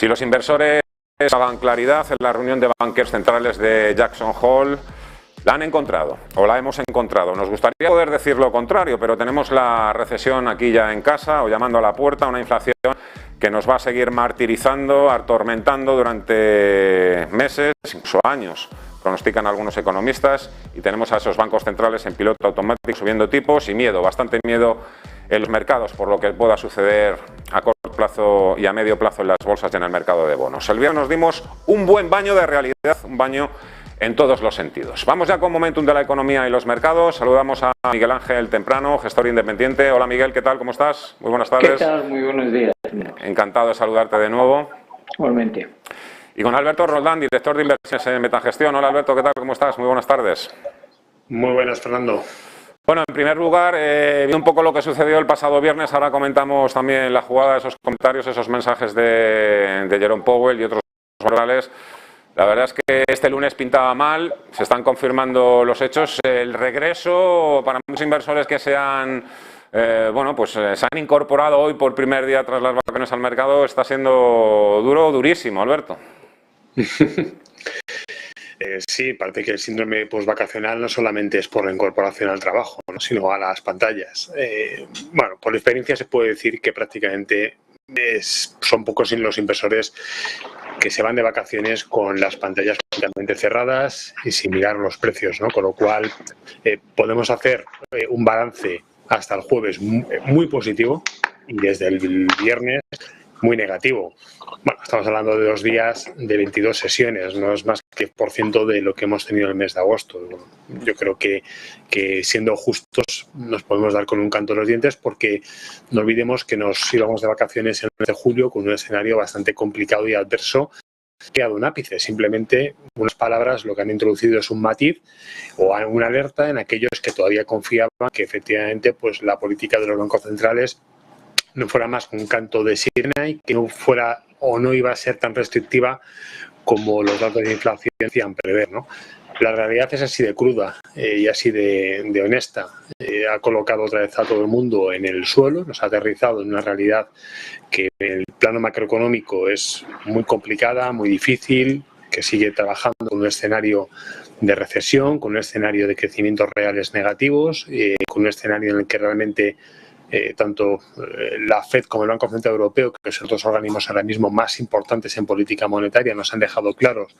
Si los inversores daban claridad en la reunión de banqueros centrales de Jackson Hole, la han encontrado, o la hemos encontrado. Nos gustaría poder decir lo contrario, pero tenemos la recesión aquí ya en casa, o llamando a la puerta, una inflación que nos va a seguir martirizando, atormentando durante meses, incluso años, pronostican algunos economistas, y tenemos a esos bancos centrales en piloto automático subiendo tipos y miedo, bastante miedo en los mercados por lo que pueda suceder a corto plazo y a medio plazo en las bolsas y en el mercado de bonos. El viernes nos dimos un buen baño de realidad, un baño en todos los sentidos. Vamos ya con Momentum de la economía y los mercados. Saludamos a Miguel Ángel Temprano, gestor independiente. Hola Miguel, ¿qué tal? ¿Cómo estás? Muy buenas tardes. ¿Qué tal? Muy buenos días. Encantado de saludarte de nuevo. Igualmente. Y con Alberto Roldán, director de inversiones en Metagestión. Hola Alberto, ¿qué tal? ¿Cómo estás? Muy buenas tardes. Muy buenas, Fernando. Bueno, en primer lugar, viendo un poco lo que sucedió el pasado viernes, ahora comentamos también la jugada de esos comentarios, esos mensajes de Jerome Powell y otros orales. La verdad es que este lunes pintaba mal, se están confirmando los hechos. El regreso para muchos inversores que se han incorporado hoy por primer día tras las vacaciones al mercado está siendo durísimo, Alberto. Sí, parece que el síndrome postvacacional no solamente es por la incorporación al trabajo, ¿no?, sino a las pantallas. Por experiencia se puede decir que prácticamente son pocos los inversores que se van de vacaciones con las pantallas completamente cerradas y sin mirar los precios, ¿no? Con lo cual podemos hacer un balance hasta el jueves muy positivo y desde el viernes muy negativo. Bueno, estamos hablando de 2 días de 22 sesiones, no es más que % de lo que hemos tenido el mes de agosto. Yo creo que siendo justos nos podemos dar con un canto en los dientes, porque no olvidemos que nos íbamos de vacaciones en el mes de julio con un escenario bastante complicado y adverso, que ha dado un ápice. Simplemente unas palabras lo que han introducido es un matiz o una alerta en aquellos que todavía confiaban que efectivamente pues la política de los bancos centrales no fuera más que un canto de sirena y que no fuera o no iba a ser tan restrictiva como los datos de inflación decían prever, ¿no? La realidad es así de cruda y así de honesta. Ha colocado otra vez a todo el mundo en el suelo, nos ha aterrizado en una realidad que en el plano macroeconómico es muy complicada, muy difícil, que sigue trabajando con un escenario de recesión, con un escenario de crecimientos reales negativos, con un escenario en el que realmente tanto la FED como el Banco Central Europeo, que son dos organismos ahora mismo más importantes en política monetaria, nos han dejado claros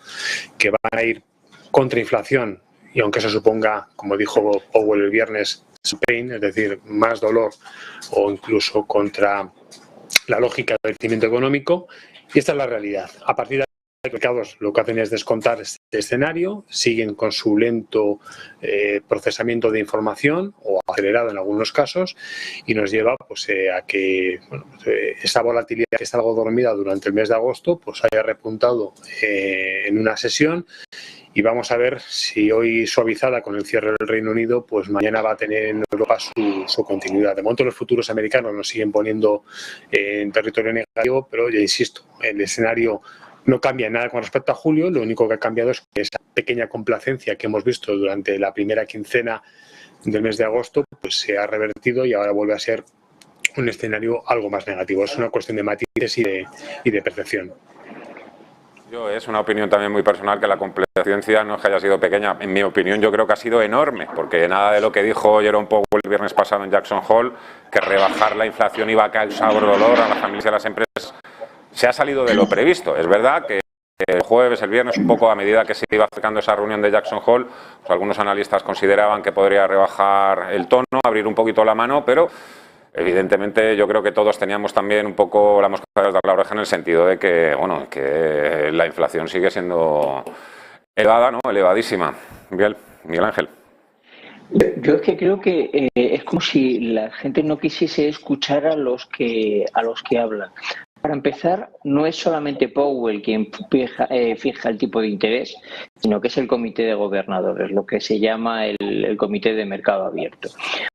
que van a ir contra inflación, y aunque eso suponga, como dijo Powell el viernes, pain, es decir, más dolor, o incluso contra la lógica del crecimiento económico. Y esta es la realidad. A partir de los mercados lo que hacen es descontar este escenario, siguen con su lento procesamiento de información, o acelerado en algunos casos, y nos lleva pues, a que esa volatilidad que está algo dormida durante el mes de agosto pues haya repuntado en una sesión. Y vamos a ver si hoy, suavizada con el cierre del Reino Unido, pues mañana va a tener en Europa su continuidad. De momento los futuros americanos nos siguen poniendo en territorio negativo, pero ya insisto, el escenario no cambia nada con respecto a julio. Lo único que ha cambiado es que esa pequeña complacencia que hemos visto durante la primera quincena del mes de agosto pues se ha revertido y ahora vuelve a ser un escenario algo más negativo. Es una cuestión de matices y de percepción. Es una opinión también muy personal, que la complacencia no es que haya sido pequeña. En mi opinión, yo creo que ha sido enorme, porque nada de lo que dijo Jerome Powell el viernes pasado en Jackson Hole, que rebajar la inflación iba a causar dolor a las familias y a las empresas, se ha salido de lo previsto. Es verdad que el jueves, el viernes, un poco a medida que se iba acercando esa reunión de Jackson Hole, pues algunos analistas consideraban que podría rebajar el tono, abrir un poquito la mano, pero evidentemente yo creo que todos teníamos también un poco la mosca detrás de la oreja, en el sentido de que, bueno, que la inflación sigue siendo elevada, ¿no? Elevadísima. Miguel Ángel. Yo es que creo que es como si la gente no quisiese escuchar a los que hablan. Para empezar, no es solamente Powell quien fija el tipo de interés, sino que es el comité de gobernadores, lo que se llama el comité de mercado abierto.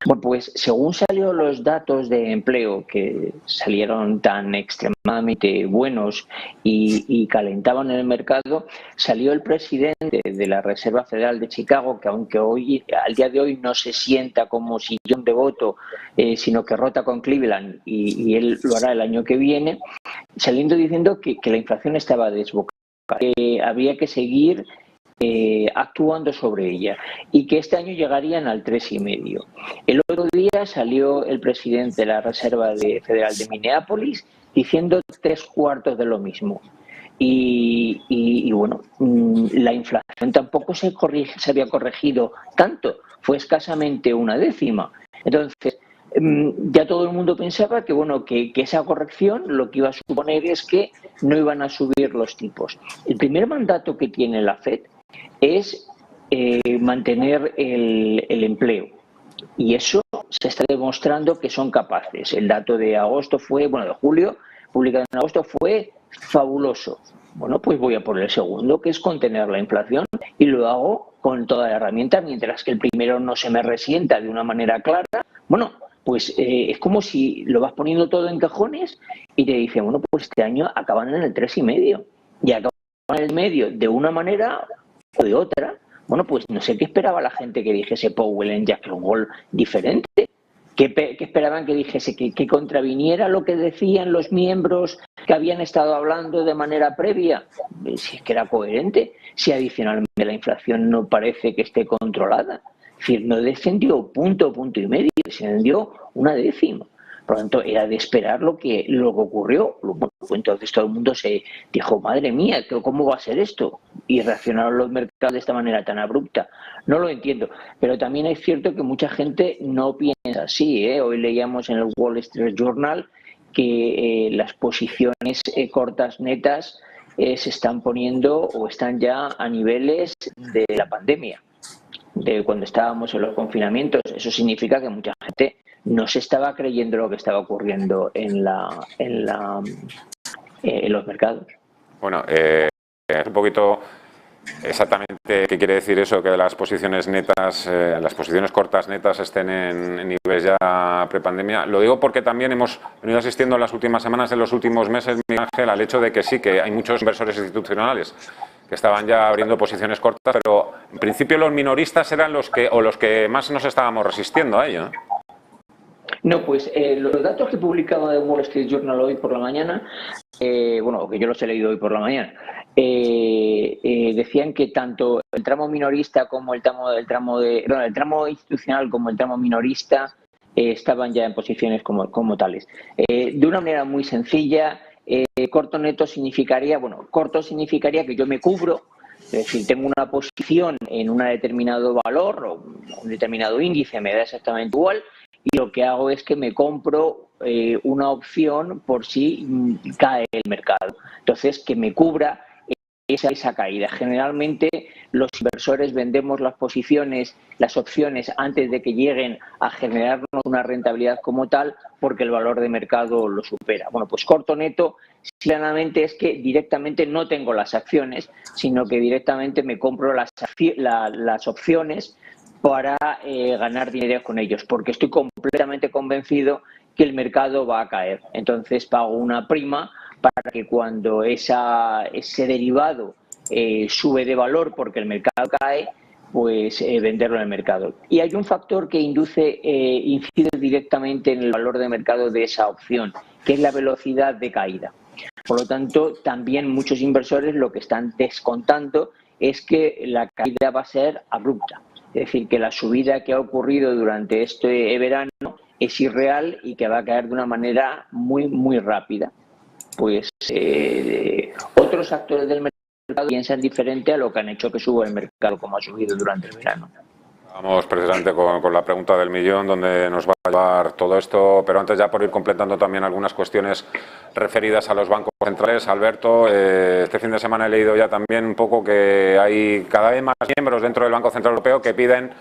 Bueno, pues según salieron los datos de empleo, que salieron tan extremadamente buenos y calentaban el mercado, salió el presidente de la Reserva Federal de Chicago, que aunque al día de hoy no se sienta como sillón de voto, sino que rota con Cleveland y él lo hará el año que viene. saliendo diciendo que la inflación estaba desbocada, que había que seguir actuando sobre ella y que este año llegarían al 3,5. El otro día salió el presidente de la Reserva Federal de Minneapolis diciendo 3/4 de lo mismo. Y bueno, la inflación tampoco se había corregido tanto, fue escasamente 1/10. Entonces, ya todo el mundo pensaba que bueno que esa corrección lo que iba a suponer es que no iban a subir los tipos. El primer mandato que tiene la FED es mantener el empleo, y eso se está demostrando que son capaces. El dato de agosto fue, bueno, de julio, publicado en agosto, fue fabuloso. Bueno, pues voy a por el segundo, que es contener la inflación, y lo hago con toda la herramienta, mientras que el primero no se me resienta de una manera clara. Bueno, pues es como si lo vas poniendo todo en cajones y te dicen, bueno, pues este año acaban en el 3,5 y acaban en el medio de una manera o de otra. Bueno, pues no sé qué esperaba la gente que dijese Powell en Jackson Hole diferente. ¿Qué esperaban que dijese? ¿Que contraviniera lo que decían los miembros que habían estado hablando de manera previa? Si es que era coherente, si adicionalmente la inflación no parece que esté controlada. Es decir, no descendió punto y medio, descendió 1/10. Por lo tanto, era de esperar lo que ocurrió. Bueno, pues entonces todo el mundo se dijo, madre mía, ¿cómo va a ser esto? Y reaccionaron los mercados de esta manera tan abrupta. No lo entiendo, pero también es cierto que mucha gente no piensa así. Hoy leíamos en el Wall Street Journal que las posiciones cortas netas se están poniendo o están ya a niveles de la pandemia, de cuando estábamos en los confinamientos. Eso significa que mucha gente no se estaba creyendo lo que estaba ocurriendo en los mercados. Bueno, un poquito exactamente qué quiere decir eso, que las posiciones netas, las posiciones cortas netas estén en niveles ya prepandemia. Lo digo porque también hemos venido asistiendo en las últimas semanas, en los últimos meses, Miguel Ángel, al hecho de que sí, que hay muchos inversores institucionales que estaban ya abriendo posiciones cortas, pero en principio los minoristas eran los que más nos estábamos resistiendo a ello, ¿no? No, pues los datos que publicaba el Wall Street Journal hoy por la mañana, bueno, que yo los he leído hoy por la mañana, decían que tanto el tramo minorista como el tramo institucional como el tramo minorista estaban ya en posiciones como tales. De una manera muy sencilla, corto neto significaría, bueno, corto significaría que yo me cubro. Es decir, tengo una posición en un determinado valor o un determinado índice, me da exactamente igual, y lo que hago es que me compro una opción por si cae el mercado. Entonces, que me cubra esa caída. Generalmente los inversores vendemos las posiciones, las opciones, antes de que lleguen a generarnos una rentabilidad como tal, porque el valor de mercado lo supera. Bueno, pues corto neto, claramente es que directamente no tengo las acciones, sino que directamente me compro las opciones para ganar dinero con ellos, porque estoy completamente convencido que el mercado va a caer. Entonces pago una prima para que cuando ese derivado sube de valor porque el mercado cae, pues venderlo en el mercado. Y hay un factor que incide directamente en el valor de mercado de esa opción, que es la velocidad de caída. Por lo tanto, también muchos inversores lo que están descontando es que la caída va a ser abrupta. Es decir, que la subida que ha ocurrido durante este verano es irreal y que va a caer de una manera muy, muy rápida. Pues otros actores del mercado piensan diferente a lo que han hecho que suba el mercado como ha subido durante el verano. Vamos precisamente con la pregunta del millón, donde nos va a llevar todo esto, pero antes ya por ir completando también algunas cuestiones referidas a los bancos centrales. Alberto, este fin de semana he leído ya también un poco que hay cada vez más miembros dentro del Banco Central Europeo que piden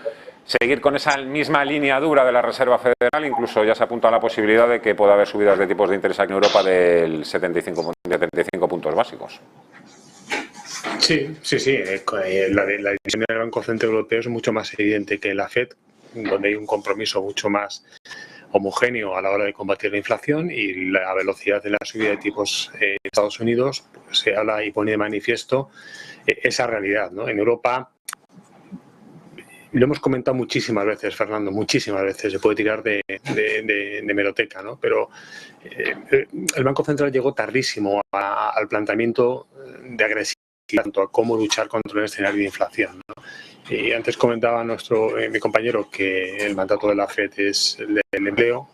seguir con esa misma línea dura de la Reserva Federal. Incluso ya se apunta a la posibilidad de que pueda haber subidas de tipos de interés aquí en Europa del 75 puntos básicos. Sí. La decisión del Banco Central Europeo es mucho más evidente que la FED, donde hay un compromiso mucho más homogéneo a la hora de combatir la inflación, y la velocidad de la subida de tipos en Estados Unidos pues, se habla y pone de manifiesto esa realidad, ¿no? En Europa lo hemos comentado muchísimas veces, Fernando, muchísimas veces, se puede tirar de hemeroteca, ¿no? Pero el Banco Central llegó tardísimo al planteamiento de agresividad, tanto a cómo luchar contra el escenario de inflación, ¿no? Y antes comentaba mi compañero que el mandato de la FED es el del empleo.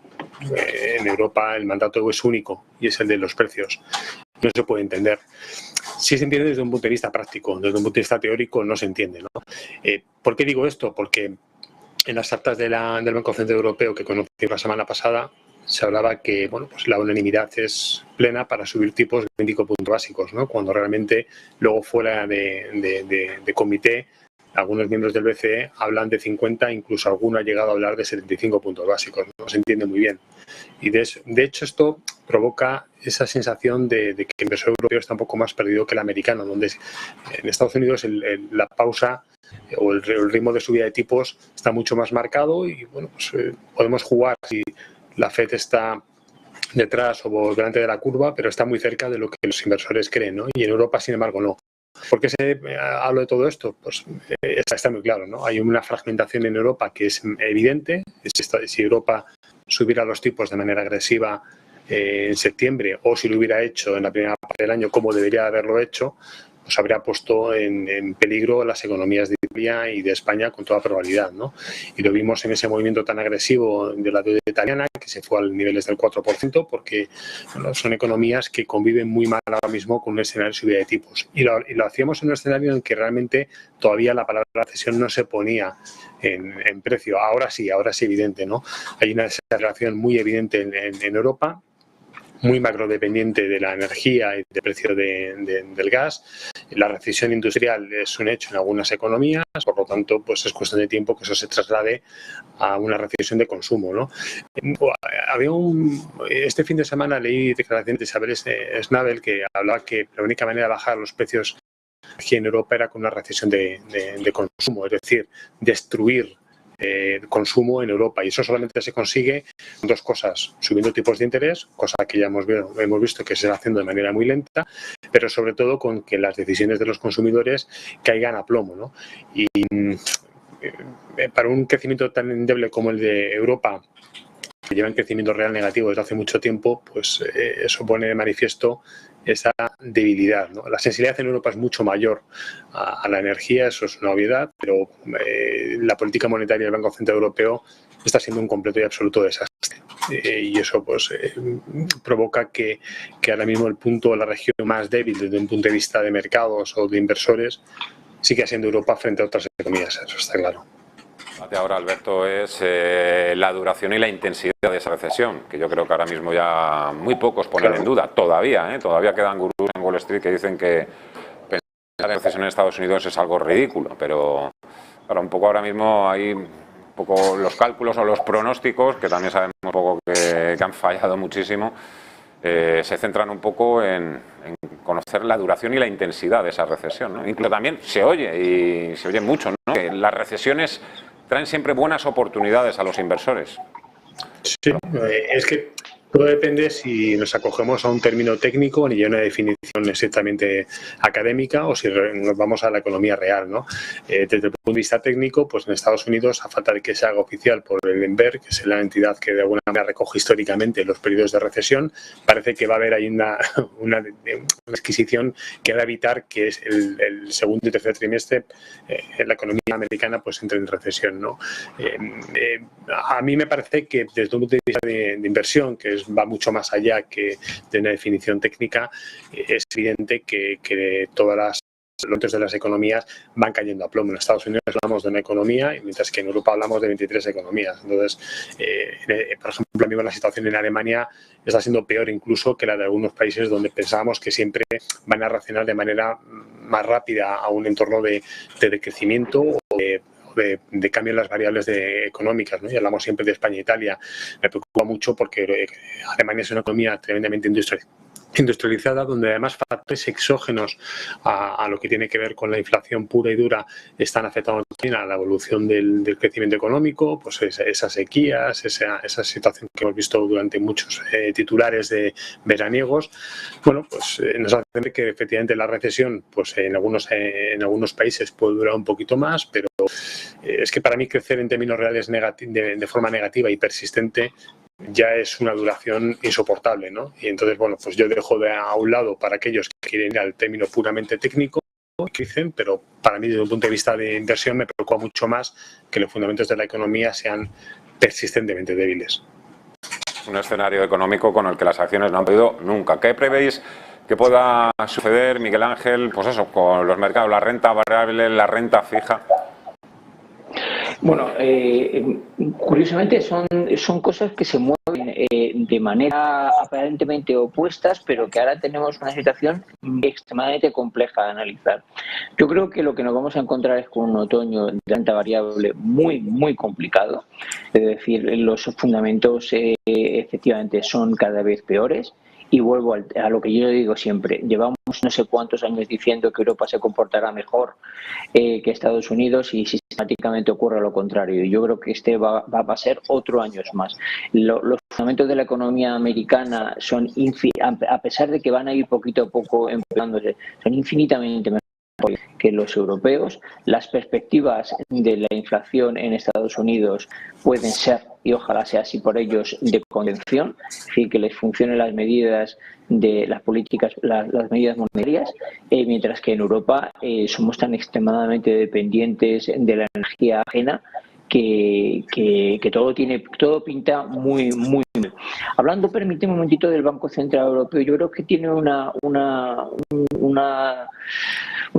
En Europa el mandato es único y es el de los precios. No se puede entender. Sí se entiende desde un punto de vista práctico, desde un punto de vista teórico no se entiende, ¿no? ¿Por qué digo esto? Porque en las actas del Banco Central Europeo que conocí la semana pasada se hablaba que bueno, pues la unanimidad es plena para subir tipos de 25 puntos básicos, ¿no? Cuando realmente luego fuera de comité algunos miembros del BCE hablan de 50, incluso alguno ha llegado a hablar de 75 puntos básicos. No se entiende muy bien. Y de hecho esto provoca esa sensación de que el inversor europeo está un poco más perdido que el americano, donde en Estados Unidos la pausa o el ritmo de subida de tipos está mucho más marcado y bueno, pues, podemos jugar si la FED está detrás o delante de la curva, pero está muy cerca de lo que los inversores creen, ¿no? Y en Europa, sin embargo, no. ¿Por qué hablo de todo esto? Pues está muy claro, ¿no? Hay una fragmentación en Europa que es evidente. Si Europa subiera los tipos de manera agresiva en septiembre o si lo hubiera hecho en la primera parte del año como debería haberlo hecho, pues habría puesto en peligro las economías de Italia y de España con toda probabilidad, ¿no? Y lo vimos en ese movimiento tan agresivo de la deuda italiana que se fue a niveles del 4% porque bueno, son economías que conviven muy mal ahora mismo con un escenario de subida de tipos. Y lo hacíamos en un escenario en que realmente todavía la palabra recesión no se ponía en precio. Ahora sí evidente, ¿no? Hay una relación muy evidente en Europa, muy macrodependiente de la energía y del precio del gas. La recesión industrial es un hecho en algunas economías, por lo tanto, pues es cuestión de tiempo que eso se traslade a una recesión de consumo, ¿no? Este fin de semana leí declaraciones de Isabel Schnabel que hablaba que la única manera de bajar los precios aquí en Europa era con una recesión de consumo, es decir, destruir el consumo en Europa, y eso solamente se consigue con dos cosas: subiendo tipos de interés, cosa que ya hemos visto que se está haciendo de manera muy lenta, pero sobre todo con que las decisiones de los consumidores caigan a plomo, ¿no? Y para un crecimiento tan endeble como el de Europa, que lleva en crecimiento real negativo desde hace mucho tiempo, pues eso pone de manifiesto esa debilidad, ¿no? La sensibilidad en Europa es mucho mayor a la energía, eso es una obviedad, pero la política monetaria del Banco Central Europeo está siendo un completo y absoluto desastre. Y eso pues provoca que ahora mismo la región más débil desde un punto de vista de mercados o de inversores sigue siendo Europa frente a otras economías, eso está claro. Ahora, Alberto, es la duración y la intensidad de esa recesión, que yo creo que ahora mismo ya muy pocos ponen en duda. Todavía quedan gurús en Wall Street que dicen que pensar en la recesión en Estados Unidos es algo ridículo, pero un poco ahora mismo hay un poco los cálculos o los pronósticos, que también sabemos un poco que han fallado muchísimo, se centran un poco en conocer la duración y la intensidad de esa recesión, ¿no? Incluso también se oye mucho, ¿no?, que las recesiones traen siempre buenas oportunidades a los inversores. Sí, es que todo depende si nos acogemos a un término técnico ni a una definición estrictamente académica o si nos vamos a la economía real, ¿no? Desde el punto de vista técnico, pues en Estados Unidos, a falta de que se haga oficial por el ENBER, que es la entidad que de alguna manera recoge históricamente los periodos de recesión, parece que va a haber ahí una adquisición que va a evitar que es el segundo y tercer trimestre la economía americana pues entre en recesión, ¿no? A mí me parece que desde un punto de vista de inversión, que va mucho más allá que de una definición técnica, es evidente que todas las lotes de las economías van cayendo a plomo. En Estados Unidos hablamos de una economía, mientras que en Europa hablamos de 23 economías. Entonces, por ejemplo, mismo la situación en Alemania está siendo peor incluso que la de algunos países donde pensábamos que siempre van a reaccionar de manera más rápida a un entorno de crecimiento o de cambio en las variables económicas, ¿no? Y hablamos siempre de España e Italia. Me preocupa mucho porque Alemania es una economía tremendamente industrializada, donde además factores exógenos a lo que tiene que ver con la inflación pura y dura están afectando también a la evolución del crecimiento económico, pues esas sequías, esa situación que hemos visto durante muchos titulares de veraniegos, bueno, pues nos hace ver que efectivamente la recesión, pues en algunos países puede durar un poquito más, pero es que para mí crecer en términos reales de forma negativa y persistente ya es una duración insoportable, ¿no? Y entonces, bueno, pues yo dejo a un lado para aquellos que quieren ir al término puramente técnico, que dicen, pero para mí desde un punto de vista de inversión me preocupa mucho más que los fundamentos de la economía sean persistentemente débiles. Un escenario económico con el que las acciones no han podido nunca. ¿Qué prevéis que pueda suceder, Miguel Ángel, pues eso, con los mercados, la renta variable, la renta fija? Bueno, curiosamente son cosas que se mueven de manera aparentemente opuestas, pero que ahora tenemos una situación extremadamente compleja de analizar. Yo creo que lo que nos vamos a encontrar es con un otoño de renta variable muy, muy complicado. Es decir, los fundamentos efectivamente son cada vez peores. Y vuelvo a lo que yo digo siempre, llevamos no sé cuántos años diciendo que Europa se comportará mejor que Estados Unidos y sistemáticamente ocurre lo contrario. Yo creo que este va a ser otro año más. Los fundamentos de la economía americana son, a pesar de que van a ir poquito a poco empeorándose, son infinitamente mejor que los europeos. Las perspectivas de la inflación en Estados Unidos pueden ser, y ojalá sea así por ellos, de contención, es decir, que les funcionen las medidas de las políticas, las medidas monetarias, mientras que en Europa somos tan extremadamente dependientes de la energía ajena que todo pinta muy mal. Hablando, permíteme un momentito, del Banco Central Europeo, yo creo que tiene una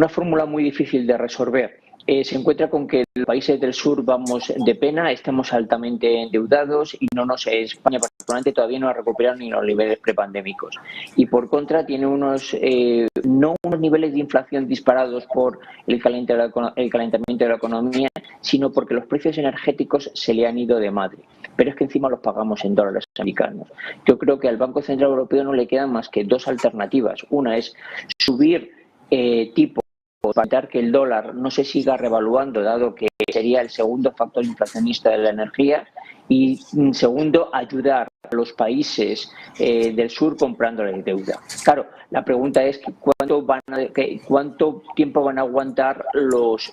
fórmula muy difícil de resolver. Se encuentra con que los países del sur vamos de pena, estamos altamente endeudados y España particularmente todavía no ha recuperado ni los niveles prepandémicos. Y por contra tiene no unos niveles de inflación disparados por el calentamiento de la economía, sino porque los precios energéticos se le han ido de madre. Pero es que encima los pagamos en dólares americanos. Yo creo que al Banco Central Europeo no le quedan más que dos alternativas. Una es subir tipo para evitar que el dólar no se siga revaluando, dado que sería el segundo factor inflacionista de la energía, y segundo, ayudar a los países del sur comprándoles deuda. Claro, la pregunta es cuánto tiempo van a aguantar los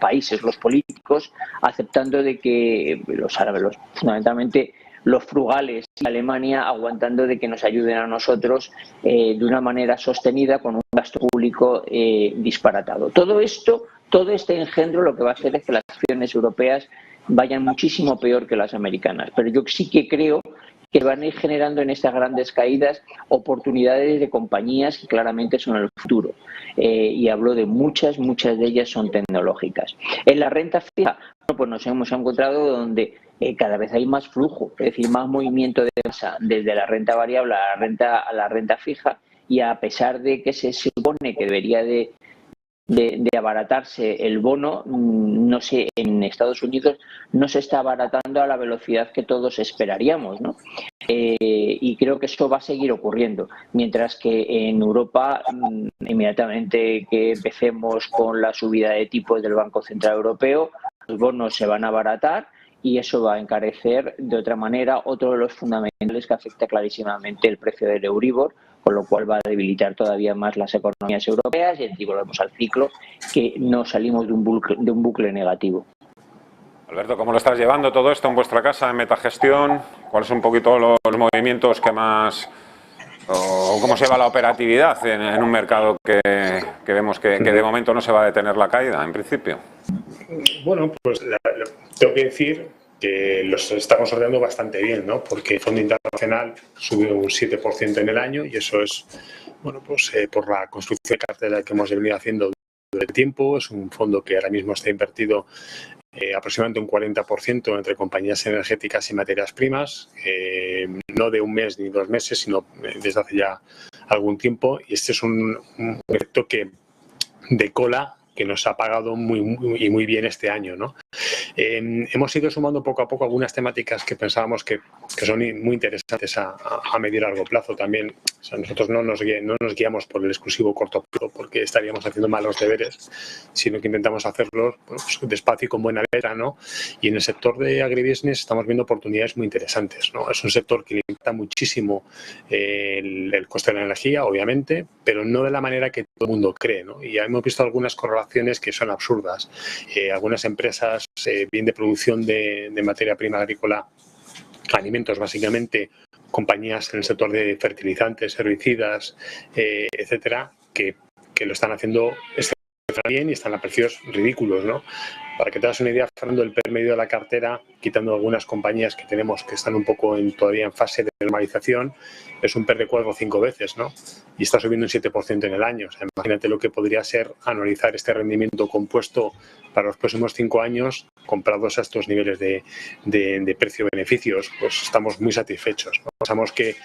países, los políticos, aceptando de que los árabes, fundamentalmente los frugales de Alemania, aguantando de que nos ayuden a nosotros de una manera sostenida con un gasto público disparatado. Todo este engendro lo que va a hacer es que las acciones europeas vayan muchísimo peor que las americanas. Pero yo sí que creo que van a ir generando en estas grandes caídas oportunidades de compañías que claramente son el futuro. Y hablo de muchas de ellas son tecnológicas. En la renta fija, pues nos hemos encontrado donde cada vez hay más flujo, es decir, más movimiento de masa desde la renta variable a la renta fija, y a pesar de que se supone que debería de abaratarse el bono, no sé, en Estados Unidos no se está abaratando a la velocidad que todos esperaríamos, ¿no? Y creo que eso va a seguir ocurriendo, mientras que en Europa, inmediatamente que empecemos con la subida de tipos del Banco Central Europeo, los bonos se van a abaratar y eso va a encarecer de otra manera otro de los fundamentales que afecta clarísimamente el precio del Euribor, con lo cual va a debilitar todavía más las economías europeas y así volvemos al ciclo, que no salimos de un bucle negativo. Alberto, ¿cómo lo estás llevando todo esto en vuestra casa, en Metagestión? ¿Cuáles son un poquito los movimientos que más... o cómo se va la operatividad en un mercado que vemos que de momento no se va a detener la caída, en principio? Bueno, pues tengo que decir que los estamos ordenando bastante bien, ¿no? Porque el Fondo Internacional subió un 7% en el año y eso es, bueno, pues por la construcción de cartera que hemos venido haciendo durante tiempo. Es un fondo que ahora mismo está invertido aproximadamente un 40% entre compañías energéticas y materias primas, no de un mes ni 2 meses, sino desde hace ya algún tiempo. Y este es un proyecto de cola que nos ha pagado muy bien este año, ¿no? Hemos ido sumando poco a poco algunas temáticas que pensábamos que son muy interesantes a medio y largo plazo. También O sea, nosotros no nos guiamos por el exclusivo corto plazo porque estaríamos haciendo malos deberes, sino que intentamos hacerlos pues, despacio y con buena letra, ¿no? Y en el sector de agribusiness estamos viendo oportunidades muy interesantes, ¿no? Es un sector que le impacta muchísimo el coste de la energía, obviamente, pero no de la manera que todo el mundo cree, ¿no? Y ya hemos visto algunas correlaciones que son absurdas. Algunas empresas, bien de producción de materia prima agrícola, alimentos básicamente, compañías en el sector de fertilizantes, herbicidas, etcétera, que lo están haciendo bien y están a precios ridículos, ¿no? Para que te das una idea, Fernando, el medio de la cartera, quitando algunas compañías que tenemos que están un poco todavía en fase de normalización, es un PER de 4 o 5 veces, ¿no? Y está subiendo un 7% en el año. O sea, imagínate lo que podría ser anualizar este rendimiento compuesto para los próximos 5 años comprados a estos niveles de precio-beneficios. Pues estamos muy satisfechos, ¿no? Pensamos que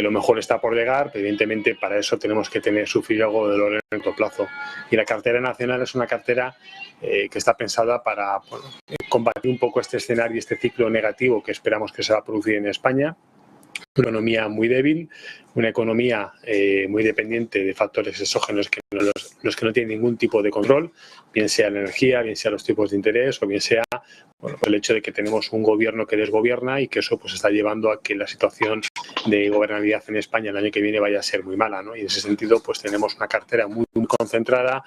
lo mejor está por llegar, pero evidentemente para eso tenemos que sufrir algo de dolor en el corto plazo. Y la cartera nacional es una cartera que está pensada para combatir un poco este escenario y este ciclo negativo que esperamos que se va a producir en España. Una economía muy débil, una economía muy dependiente de factores exógenos que los que no tienen ningún tipo de control, bien sea la energía, bien sea los tipos de interés o bien sea el hecho de que tenemos un gobierno que desgobierna y que eso pues está llevando a que la situación de gobernabilidad en España el año que viene vaya a ser muy mala, ¿no? Y en ese sentido pues tenemos una cartera muy concentrada,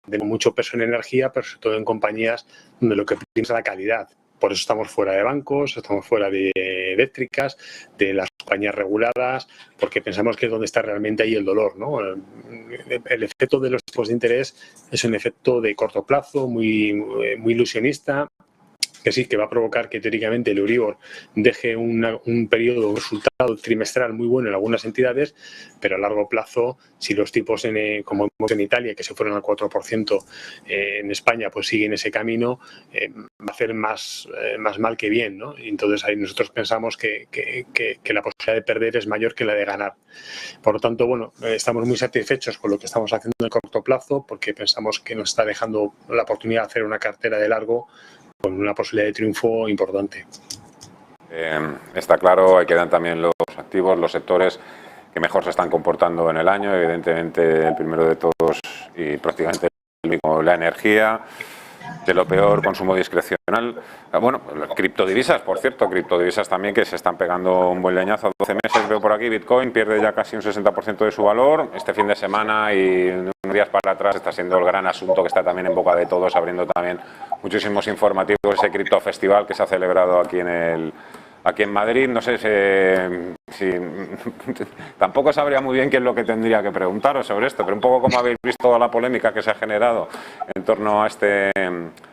de mucho peso en energía, pero sobre todo en compañías donde lo que prima es la calidad. Por eso estamos fuera de bancos, estamos fuera de eléctricas, de las compañías reguladas, porque pensamos que es donde está realmente ahí el dolor, ¿no? El efecto de los tipos de interés es un efecto de corto plazo, muy ilusionista, que sí, que va a provocar que teóricamente el Euribor deje un periodo, un resultado trimestral muy bueno en algunas entidades, pero a largo plazo, si los tipos, como vemos en Italia, que se fueron al 4%, en España, pues siguen ese camino, va a hacer más mal que bien, ¿no? Y entonces ahí nosotros pensamos que la posibilidad de perder es mayor que la de ganar. Por lo tanto, bueno, estamos muy satisfechos con lo que estamos haciendo en el corto plazo, porque pensamos que nos está dejando la oportunidad de hacer una cartera de largo con una posibilidad de triunfo importante. Está claro, ahí quedan también los activos, los sectores que mejor se están comportando en el año, evidentemente el primero de todos y prácticamente el único, la energía, de lo peor, consumo discrecional. Bueno, criptodivisas, por cierto, criptodivisas también que se están pegando un buen leñazo. 12 meses veo por aquí, Bitcoin pierde ya casi un 60% de su valor. Este fin de semana y unos días para atrás está siendo el gran asunto que está también en boca de todos, abriendo también muchísimos informativos, ese cripto festival que se ha celebrado aquí en Madrid. No sé si tampoco sabría muy bien qué es lo que tendría que preguntaros sobre esto, pero un poco como habéis visto toda la polémica que se ha generado en torno a este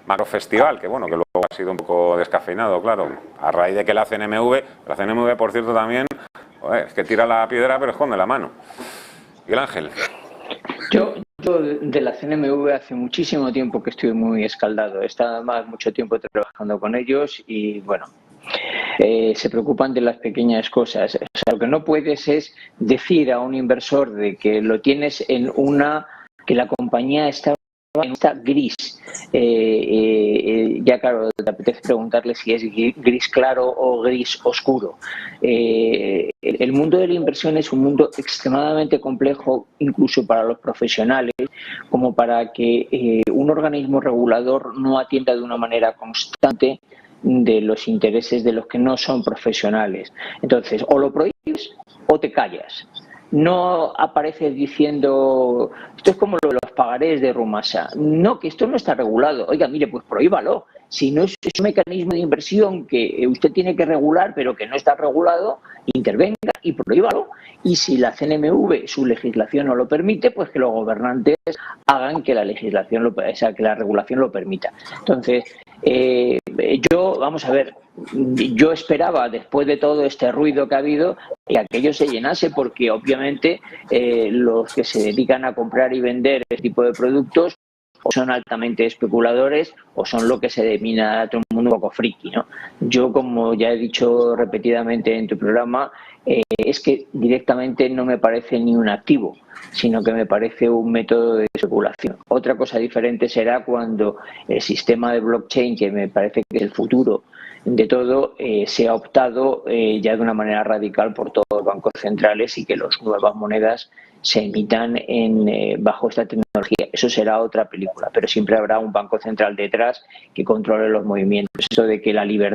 macrofestival, que bueno, que luego ha sido un poco descafeinado, claro, a raíz de que la CNMV, por cierto, también, es que tira la piedra pero esconde la mano. ¿Y el Ángel? Yo de la CNMV hace muchísimo tiempo que estoy muy escaldado. He estado además mucho tiempo trabajando con ellos y bueno, se preocupan de las pequeñas cosas. O sea, lo que no puedes es decir a un inversor de que lo tienes que la compañía está en esta gris. Ya claro, te apetece preguntarle si es gris claro o gris oscuro. El mundo de la inversión es un mundo extremadamente complejo, incluso para los profesionales, como para que un organismo regulador no atienda de una manera constante de los intereses de los que no son profesionales. Entonces, o lo prohíbes o te callas. No apareces diciendo, esto es como los pagarés de Rumasa. No, que esto no está regulado. Oiga, mire, pues prohíbalo. Si no es un mecanismo de inversión que usted tiene que regular, pero que no está regulado, intervenga y prohíbalo. Y si la CNMV, su legislación no lo permite, pues que los gobernantes hagan que la legislación, que la regulación lo permita. Entonces, vamos a ver, yo esperaba, después de todo este ruido que ha habido, que aquello se llenase, porque obviamente los que se dedican a comprar y vender este tipo de productos o son altamente especuladores o son lo que se denomina todo el mundo un poco friki, ¿no? Yo, como ya he dicho repetidamente en tu programa, es que directamente no me parece ni un activo, sino que me parece un método de especulación. Otra cosa diferente será cuando el sistema de blockchain, que me parece que es el futuro de todo, se ha optado ya de una manera radical por todos los bancos centrales y que las nuevas monedas se emitan bajo esta tecnología. Eso será otra película, pero siempre habrá un banco central detrás que controle los movimientos. Eso de que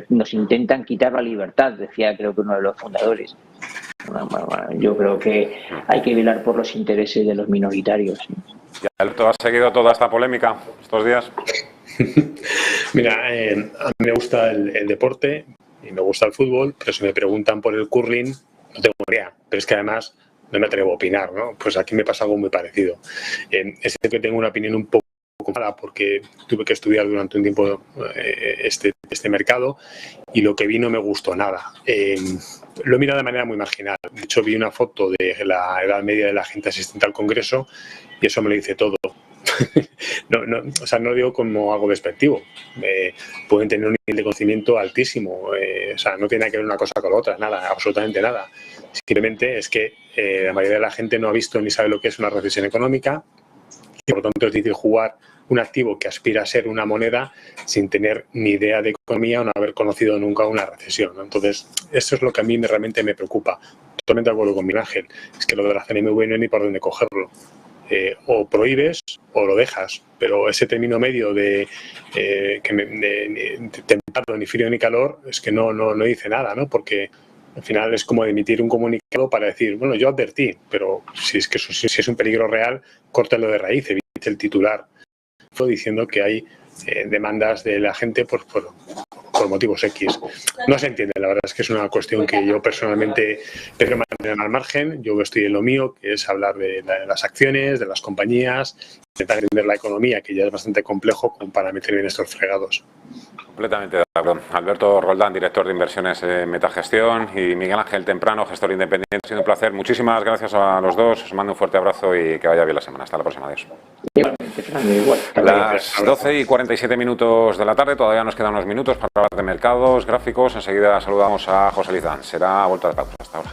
nos intentan quitar la libertad, decía creo que uno de los fundadores. Bueno, yo creo que hay que velar por los intereses de los minoritarios. ¿Y Alberto, has seguido toda esta polémica estos días? Mira, a mí me gusta el deporte y me gusta el fútbol, pero si me preguntan por el curling, no tengo idea. Pero es que además no me atrevo a opinar, ¿no? Pues aquí me pasa algo muy parecido. Es que tengo una opinión un poco mala porque tuve que estudiar durante un tiempo este mercado y lo que vi no me gustó nada. Lo he mirado de manera muy marginal. De hecho, vi una foto de la edad media de la gente asistente al Congreso y eso me lo dice todo. O sea, no lo digo como algo despectivo. Pueden tener un nivel de conocimiento altísimo. O sea, no tiene nada que ver una cosa con la otra, nada, absolutamente nada. Simplemente es que la mayoría de la gente no ha visto ni sabe lo que es una recesión económica y por lo tanto es difícil jugar un activo que aspira a ser una moneda sin tener ni idea de economía o no haber conocido nunca una recesión, ¿no? Entonces, eso es lo que a mí realmente me preocupa. Totalmente de acuerdo con Miguel Ángel. Es que lo de la CNMV no hay ni por dónde cogerlo. O prohíbes o lo dejas, pero ese término medio de templado, ni frío ni calor, es que no dice nada, ¿no? Porque al final es como emitir un comunicado para decir, bueno, yo advertí, pero si es un peligro real, córtalo de raíz, evite el titular. Diciendo que hay demandas de la gente por motivos X. No se entiende, la verdad es que es una cuestión que yo personalmente prefiero mantener al margen. Yo estoy en lo mío, que es hablar de las acciones, de las compañías, intentar entender la economía, que ya es bastante complejo como para meterme en estos fregados. Completamente de acuerdo. Alberto Roldán, director de inversiones en Metagestión, y Miguel Ángel Temprano, gestor independiente. Ha sido un placer. Muchísimas gracias a los dos. Os mando un fuerte abrazo y que vaya bien la semana. Hasta la próxima. Adiós. Las 12:47 minutos de la tarde. Todavía nos quedan unos minutos para hablar de mercados, gráficos. Enseguida saludamos a José Lizán. Será vuelta de pausa. Hasta ahora.